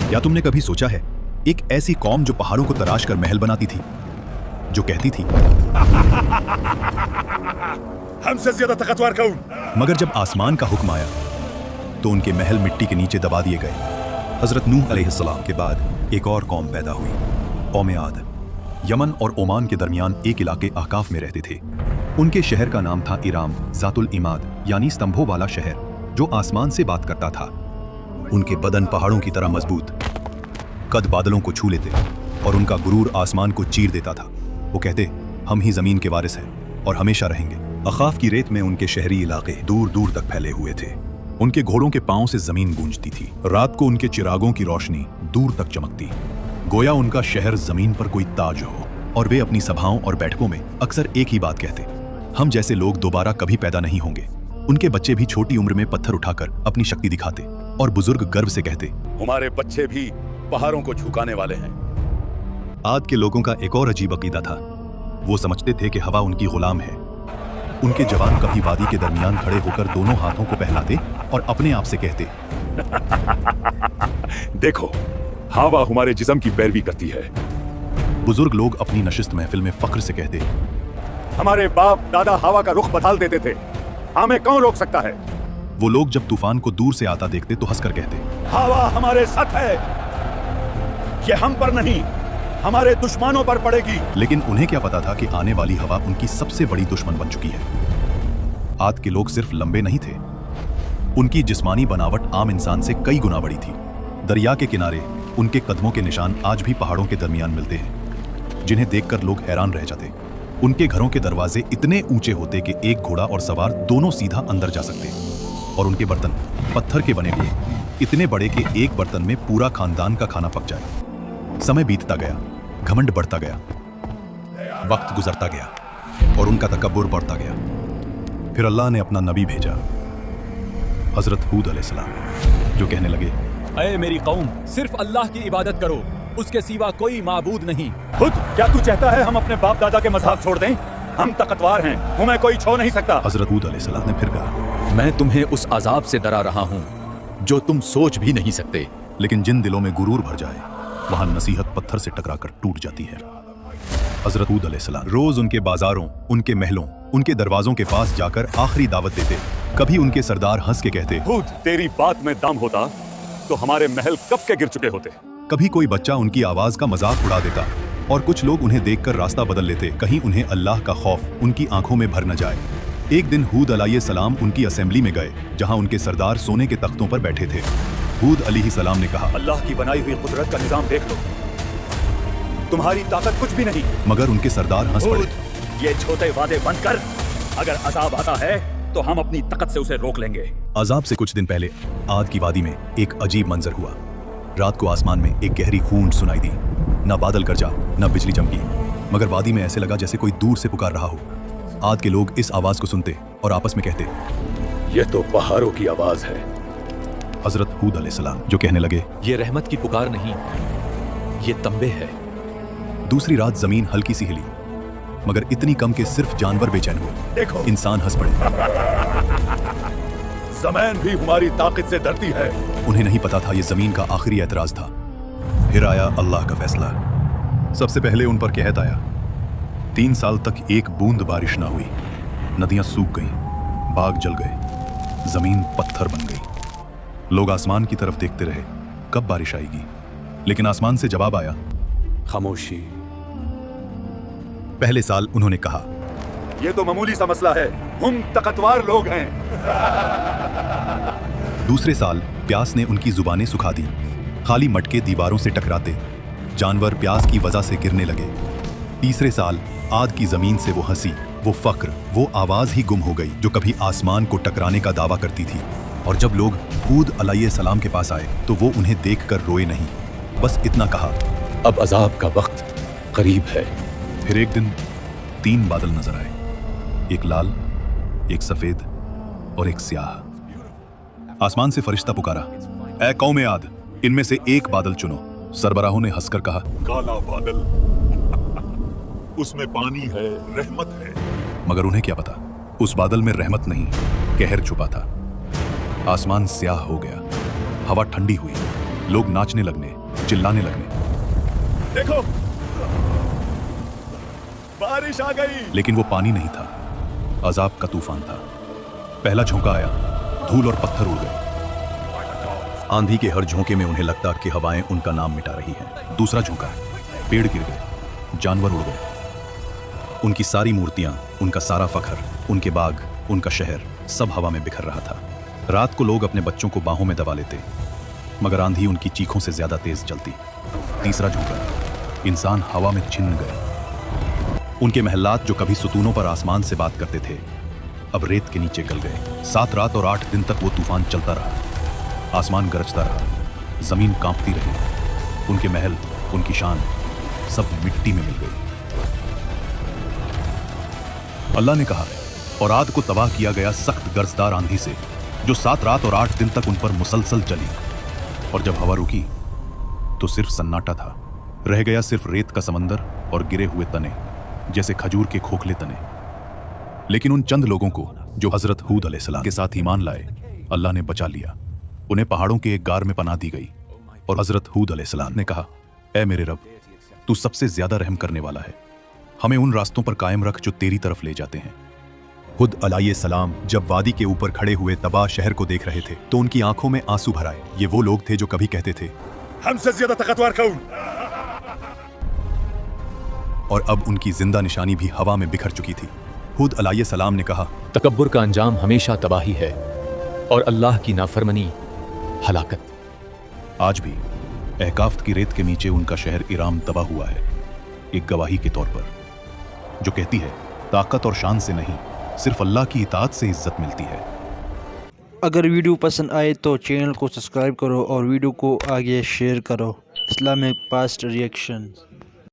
या तुमने कभी सोचा है एक ऐसी कौम जो पहाड़ों को तराश कर महल बनाती थी, जो कहती थी हमसे ज्यादा ताकतवर कौन? मगर जब आसमान का हुक्म आया तो उनके महल मिट्टी के नीचे दबा दिए गए। हजरत नूह अलैहिस्सलाम के बाद एक और कौम पैदा हुई, कौम आद। यमन और ओमान के दरमियान एक इलाके अहकाफ में रहते थे। उनके शहर का नाम था इराम ज़ातुल इमाद, यानी स्तंभों वाला शहर जो आसमान से बात करता था। उनके बदन पहाड़ों की तरह मजबूत, कद बादलों को छू लेते और उनका गुरूर आसमान को चीर देता था। वो कहते, हम ही जमीन के वारिस हैं और हमेशा रहेंगे। अखाफ की रेत में उनके शहरी इलाके दूर दूर तक फैले हुए थे। उनके घोड़ों के पांव से जमीन गूंजती थी। रात को उनके चिरागों की रोशनी दूर तक चमकती, गोया उनका शहर जमीन पर कोई ताज हो। और वे अपनी सभाओं और बैठकों में अक्सर एक ही बात कहते, हम जैसे लोग दोबारा कभी पैदा नहीं होंगे। उनके बच्चे भी छोटी उम्र में पत्थर उठाकर अपनी शक्ति दिखाते और बुजुर्ग गर्व से कहते, हमारे बच्चे भी पहाड़ों को झुकाने वाले हैं। आद के लोगों का एक और अजीब अकीदा था। वो समझते थे कि हवा उनकी गुलाम है। उनके जवान कभी वादी के दरमियान खड़े होकर दोनों हाथों को पहलाते और अपने आप से कहते, देखो, हवा हमारे जिस्म की पैरवी करती है। बुजुर्ग लोग अपनी नशिस्त महफिल में फख्र से कहते, हमारे बाप दादा हवा का रुख बदल देते थे, हमें कौन रोक सकता है? वो लोग जब तूफान को दूर से आता देखते तो हंसकर कहते, हवा हमारे साथ है, ये हम पर नहीं हमारे दुश्मनों पर पड़ेगी। लेकिन उन्हें क्या पता था कि आने वाली हवा उनकी सबसे बड़ी दुश्मन बन चुकी है। आद के लोग सिर्फ लंबे नहीं थे, उनकी जिस्मानी बनावट आम इंसान से कई गुना बड़ी थी। दरिया के किनारे उनके कदमों के निशान आज भी पहाड़ों के दरमियान मिलते हैं, जिन्हें देखकर लोग हैरान रह जाते। उनके घरों के दरवाजे इतने ऊंचे होते कि एक घोड़ा और सवार दोनों सीधा अंदर जा सकते, और उनके बर्तन पत्थर के बने हुए, इतने बड़े कि एक बर्तन में पूरा खानदान का खाना पक जाए। समय बीतता गया, घमंड बढ़ता गया, वक्त गुजरता गया और उनका तकब्बुर बढ़ता गया। फिर अल्लाह ने अपना नबी भेजा, हजरत हूद अलैहिस्सलाम, जो कहने लगे, ऐ मेरी कौम, सिर्फ अल्लाह की इबादत करो, उसके सिवा कोई माबूद नहीं। खुद क्या तू चाहता है हम अपने बाप दादा के मज़ाक छोड़ दें? हम ताकतवर हैं, हमें कोई छो नहीं सकता। हजरत हूद अलैहिस्सलाम ने फिर कहा, मैं तुम्हें उस अजाब से डरा रहा हूँ जो तुम सोच भी नहीं सकते। लेकिन जिन दिलों में गुरूर भर जाए वहां नसीहत पत्थर से टकराकर टूट जाती है। हजरत हूद अलैहिस्सलाम रोज उनके बाजारों, उनके महलों, उनके दरवाजों के पास जाकर आखिरी दावत देते। कभी उनके सरदार हंस के कहते, खुद तेरी बात में दम होता तो हमारे महल कब के गिर चुके होते। कभी कोई बच्चा उनकी आवाज का मजाक उड़ा देता और कुछ लोग उन्हें देखकर रास्ता बदल लेते, कहीं उन्हें अल्लाह का खौफ उनकी आंखों में भर न जाए। एक दिन हूद अलैहिस्सलाम उनकी असेंबली में गए, जहां उनके सरदार सोने के तख्तों पर बैठे थे। हूद अलैहिस्सलाम ने कहा, अल्लाह की बनाई हुई कुदरत का निजाम देख लो, तुम्हारी ताकत कुछ भी नहीं। मगर उनके सरदार हंस पड़े। ये छोटे वादे बंद कर, अगर अजाब आता है तो हम अपनी ताकत से उसे रोक लेंगे। अजाब से कुछ दिन पहले आद की वादी में एक अजीब मंजर हुआ। रात को आसमान में एक गहरी गूंज सुनाई दी। न बादल गरजा, न बिजली चमकी, मगर वादी में ऐसे लगा जैसे कोई दूर से पुकार रहा हो। आद के लोग इस आवाज को सुनते और आपस में कहते, ये तो पहाड़ों की आवाज है। हजरत हूद अलैहिस्सलाम जो कहने लगे, ये रहमत की पुकार नहीं, ये तंबे है। दूसरी रात जमीन हल्की सी हिली, मगर इतनी कम कि सिर्फ जानवर बेचैन हुए। देखो, इंसान हंस पड़े। ज़मीन भी हमारी ताकत से डरती है। उन्हें नहीं पता था ये जमीन का आखिरी एतराज था। फिर आया अल्लाह का फैसला। सबसे पहले उन पर कहत आया। 3 साल तक एक बूंद बारिश ना हुई। नदियां सूख गईं, बाग जल गए, जमीन पत्थर बन गई। लोग आसमान की तरफ देखते रहे, कब बारिश आएगी, लेकिन आसमान से जवाब आया, खामोशी। पहले साल उन्होंने कहा, ये तो मामूली सा मसला है, हम ताकतवर लोग हैं। दूसरे साल प्यास ने उनकी जुबानें सुखा दी। खाली मटके दीवारों से टकराते, जानवर प्यास की वजह से गिरने लगे। तीसरे साल आद की जमीन से वो हंसी, वो फक्र, वो आवाज ही गुम हो गई जो कभी आसमान को टकराने का दावा करती थी। और जब लोग हूद अलैहिस्सलाम के पास आए तो वो उन्हें देखकर रोए नहीं, बस इतना कहा, अब अजाब का वक्त करीब है। फिर एक दिन 3 बादल नजर आए, एक लाल, एक सफेद और एक स्याह। आसमान से फरिश्ता पुकारा, ऐ कौम आद, इनमें से एक बादल चुनो। सरबराहों ने हंसकर कहा, काला बादल, उसमें पानी है, रहमत है। मगर उन्हें क्या पता, उस बादल में रहमत नहीं, कहर छुपा था। आसमान स्याह हो गया, हवा ठंडी हुई, लोग नाचने लगने, चिल्लाने लगने। देखो, बारिश आ गई। लेकिन वो पानी नहीं था, अजाब का तूफान था। पहला झोंका आया, धूल और पत्थर उड़ गए। आंधी के हर झोंके में उन्हें लगता कि हवाएं उनका नाम मिटा रही हैं। दूसरा झोंका, पेड़ गिर गए, जानवर उड़ गए। उनकी सारी मूर्तियां, उनका सारा फखर, उनके बाग, उनका शहर, सब हवा में बिखर रहा था। रात को लोग अपने बच्चों को बाहों में दबा लेते, मगर आंधी उनकी चीखों से ज्यादा तेज चलती। तीसरा झोंका, इंसान हवा में छिन्न गए। उनके महलात जो कभी सुतूनों पर आसमान से बात करते थे, अब रेत के नीचे गल गए। 7 रात और 8 दिन तक वो तूफान चलता रहा। आसमान गरजता रहा, जमीन कांपती रही। उनके महल, उनकी शान, सब मिट्टी में मिल गई। अल्लाह ने कहा, और आद को तबाह किया गया सख्त गरजदार आंधी से, जो 7 रात और 8 दिन तक उन पर मुसलसल चली। और जब हवा रुकी तो सिर्फ सन्नाटा था। रह गया सिर्फ रेत का समंदर और गिरे हुए तने, जैसे खजूर के खोखले तने। लेकिन उन चंद लोगों को जो हजरत हूद अलैहिस्सलाम के साथ ईमान लाए, अल्लाह ने बचा लिया। उन्हें पहाड़ों के एक गार में पनाह दी गई। और हजरत हूद अलैहिस्सलाम ने कहा, ऐ मेरे रब, तू सबसे ज्यादा रहम करने वाला है। हमें उन रास्तों पर कायम रख जो तेरी तरफ ले जाते हैं। हुद अलैहिस्सलाम जब वादी के ऊपर खड़े हुए तबाह शहर को देख रहे थे तो उनकी आंखों में आंसू भर आए। ये वो लोग थे जो कभी कहते थे, हमसे ज्यादा ताकतवर कौन? और अब उनकी जिंदा निशानी भी हवा में बिखर चुकी थी। हुद अलैहिस्सलाम ने कहा, तकब्बुर का अंजाम हमेशा तबाही है और अल्लाह की नाफरमानी हलाकत। आज भी अहकाफ्त की रेत के नीचे उनका शहर इराम दबा हुआ है, एक गवाही के तौर पर, जो कहती है ताकत और शान से नहीं, सिर्फ अल्लाह की इताअत से इज्जत मिलती है। अगर वीडियो पसंद आए तो चैनल को सब्सक्राइब करो और वीडियो को आगे शेयर करो। Islamic past reaction.